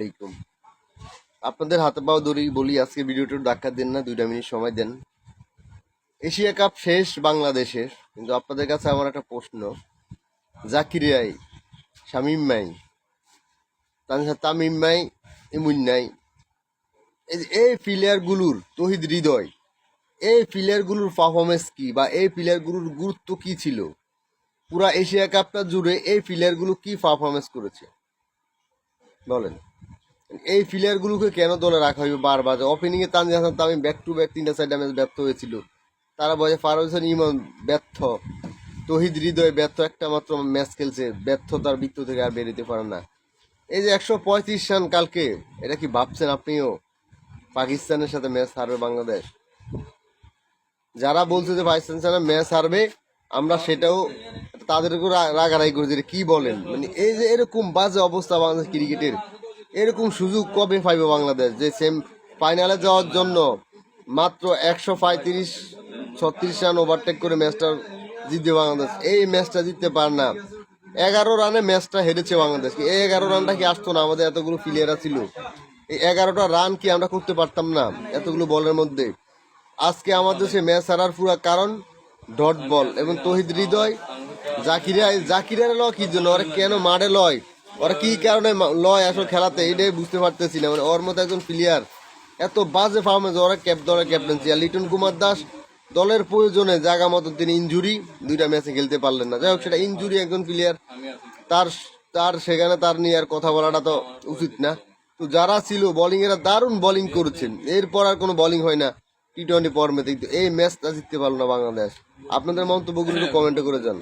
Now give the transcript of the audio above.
আলাইকুম। আপনাদের হাতে পাও ধরি বলি, আজকে ভিডিওটার ধাক্কা দেন না, 2 মিনিট সময় দেন। এশিয়া কাপ শেষ বাংলাদেশের, কিন্তু আপনাদের কাছে আমার একটা প্রশ্ন। জাকির ভাই, শামিম ভাই, তামিম ভাই, ইমুন নাই, এই প্লেয়ারগুলোর তহিদ হৃদয়, এই প্লেয়ারগুলোর পারফরমেন্স কি বা এই প্লেয়ারগুলোর গুরুত্ব কি ছিল পুরা এশিয়া কাপটা জুড়ে? এই প্লেয়ারগুলো কি পারফরমেন্স করেছে বলেন? এই প্লেয়ারগুলোকে কেন দলে রাখা হইবে বারবার? Opening A Tanzid Hasan Tamim back to back 3টা 4টা ম্যাচ ব্যর্থ হয়েছিল। তারা বলে ফারুক হোসেন ইমন ব্যর্থ, তহিদ হৃদয় ব্যর্থ, একটা মাত্র ম্যাচ খেলছে, ব্যর্থতার বৃত্ত থেকে আর বেরোতে পারে না। এই যে 135 রান কালকে, এটা কি ভাবছেন আপনিও পাকিস্তানের সাথে ম্যাচ হারবে বাংলাদেশ? যারা বলছে যে পাকিস্তানের সাথে ম্যাচ হারবে, আমরা সেটাও তাদের উপর রাগারাগি করেছি। কি বলেন? মানে এই যে এরকম বাজে অবস্থা বাংলাদেশ ক্রিকেটের, এরকম সুযোগ কবে পাইবে বাংলাদেশ যে সেম ফাইনালে যাওয়ার জন্য মাত্র 135-36 রান ওভারটেক করে ম্যাচটা জিতবে বাংলাদেশ? এই ম্যাচটা জিততে পার না। 11 রানে ম্যাচটা হেরেছে বাংলাদেশ। এই 11 রানটা কি আসতো না? আমাদের এতগুলো প্লেয়ার ছিল, এই 11টা রান কি আমরা করতে পারতাম না এতগুলো বলের মধ্যে? আজকে আমাদের সে ম্যাচ হারার পুরো কারণ ডট বল এবং তহিদ হৃদয়। জাকিরা লয় কি জন্য? ওরা কেন মাঠে লয়? ওরা কি কারণে লয় আসলে খেলাতে? এটাই বুঝতে পারতেছি না। মানে ওর মতো একজন প্লেয়ার এত বাজে পারফরমেন্স, ওরা দলের ক্যাপ্টেন্সি। আর লিটন কুমার দাস দলের প্রয়োজনে জায়গা মতো তিনি ইনজুরি, 2টা ম্যাচে খেলতে পারলেন না। যাই হোক, সেটা ইনজুরি একজন প্লেয়ার, তার তার সেখানে তার নিয়ে আর কথা বলাটা তো উচিত না। তো যারা ছিল বোলিং এরা দারুণ বোলিং করেছেন, এরপর আর কোনো বোলিং হয় না T20 ফর্মেতে। কিন্তু এই ম্যাচটা জিততে পারলো না বাংলাদেশ। আপনাদের মন্তব্যগুলো কমেন্টে করে যান।